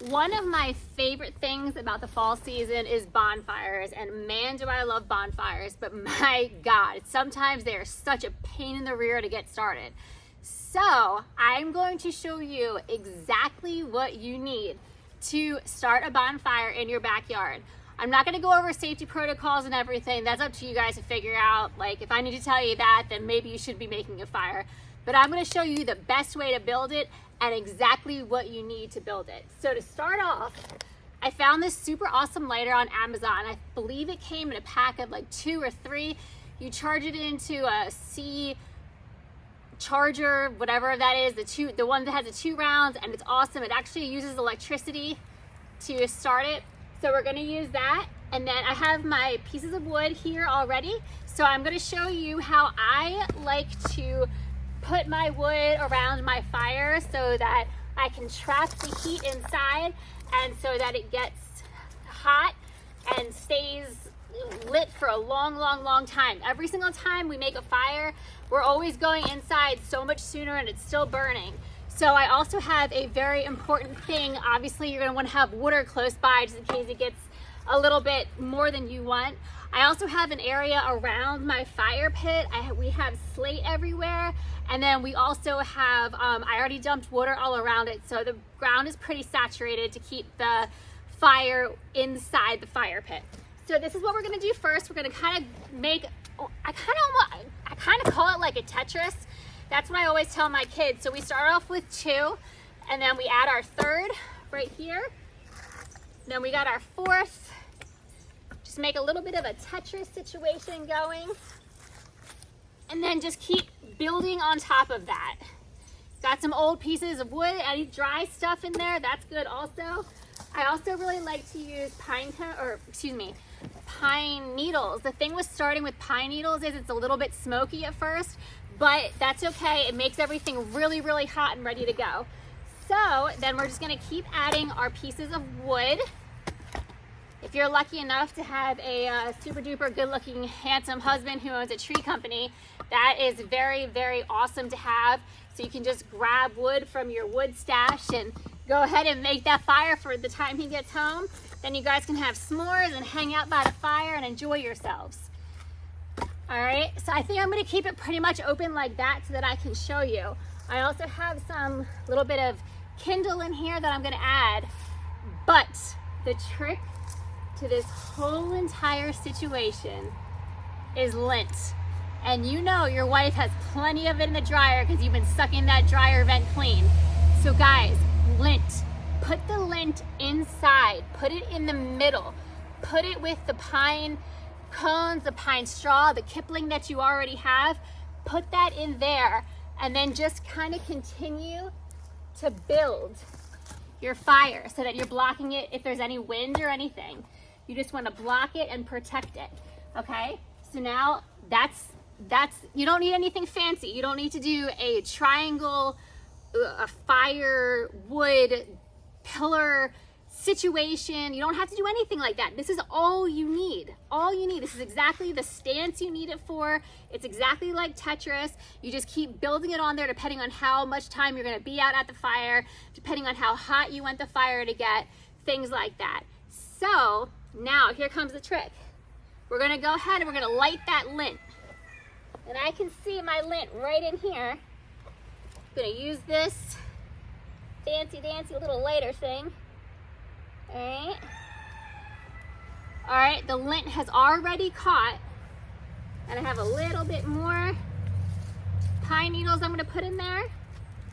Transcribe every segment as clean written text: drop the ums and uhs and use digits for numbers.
One of my favorite things about the fall season is bonfires, and man, do I love bonfires, but my God, sometimes they are such a pain in the rear to get started. So I'm going to show you exactly what you need to start a bonfire in your backyard. I'm not gonna go over safety protocols and everything. That's up to you guys to figure out. Like, if I need to tell you that, then maybe you should be making a fire. But I'm gonna show you the best way to build it and exactly what you need to build it. So to start off, I found this super awesome lighter on Amazon. I believe it came in a pack of like 2 or 3. You charge it into a C charger, whatever that is, the one that has the 2 rounds, and it's awesome. It actually uses electricity to start it. So we're gonna use that. And then I have my pieces of wood here already. So I'm gonna show you how I like to put my wood around my fire so that I can trap the heat inside and so that it gets hot and stays lit for a long time. Every single time we make a fire, we're always going inside so much sooner and it's still burning. So I also have a very important thing. Obviously, you're gonna wanna have water close by just in case it gets a little bit more than you want. I also have an area around my fire pit. We have slate everywhere. And then we also have, I already dumped water all around it. So the ground is pretty saturated to keep the fire inside the fire pit. So this is what we're gonna do first. We're gonna kind of make, I kind of call it like a Tetris. That's what I always tell my kids. So we start off with 2, and then we add our 3rd right here. Then we got our 4th. Just make a little bit of a Tetris situation going. And then just keep building on top of that. Got some old pieces of wood, any dry stuff in there, that's good also. I also really like to use pine needles. The thing with starting with pine needles is it's a little bit smoky at first, but that's okay. It makes everything really hot and ready to go. So then we're just gonna keep adding our pieces of wood. If you're lucky enough to have a super duper good looking handsome husband who owns a tree company, that is very awesome to have. So you can just grab wood from your wood stash and go ahead and make that fire for the time he gets home. Then you guys can have s'mores and hang out by the fire and enjoy yourselves. All right, so I think I'm gonna keep it pretty much open like that so that I can show you. I also have some little bit of kindle in here that I'm gonna add, but the trick to this whole entire situation is lint. And you know your wife has plenty of it in the dryer because you've been sucking that dryer vent clean. So guys, lint. Put the lint inside, put it in the middle, put it with the pine cones, the pine straw, the kipling that you already have, put that in there, and then just kind of continue to build your fire so that you're blocking it if there's any wind or anything. You just want to block it and protect it, okay? So now that's you don't need anything fancy. You don't need to do a triangle, a fire, wood, pillar situation. You don't have to do anything like that. This is all you need. All you need. This is exactly the stance you need it for. It's exactly like Tetris. You just keep building it on there depending on how much time you're going to be out at the fire, depending on how hot you want the fire to get, things like that. So now here comes the trick. We're going to go ahead and we're going to light that lint. And I can see my lint right in here. I'm going to use this fancy dancy little lighter thing. All right, the lint has already caught, and I have a little bit more pine needles I'm gonna put in there.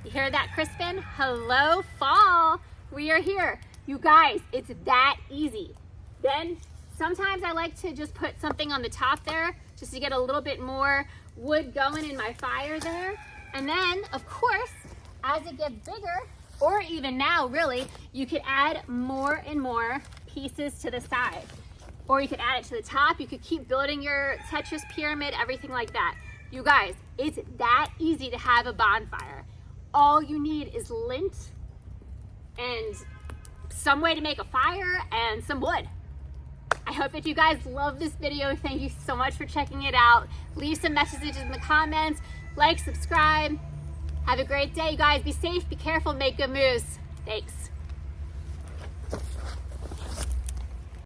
You hear that, Crispin? Hello, fall. We are here. You guys, it's that easy. Then sometimes I like to just put something on the top there just to get a little bit more wood going in my fire there. And then, of course, as it gets bigger, or even now, really, you could add more and more pieces to the side. Or you could add it to the top. You could keep building your Tetris pyramid, everything like that. You guys, it's that easy to have a bonfire. All you need is lint and some way to make a fire and some wood. I hope that you guys love this video. Thank you so much for checking it out. Leave some messages in the comments, like, subscribe. Have a great day, you guys. Be safe, be careful, make good moves. Thanks.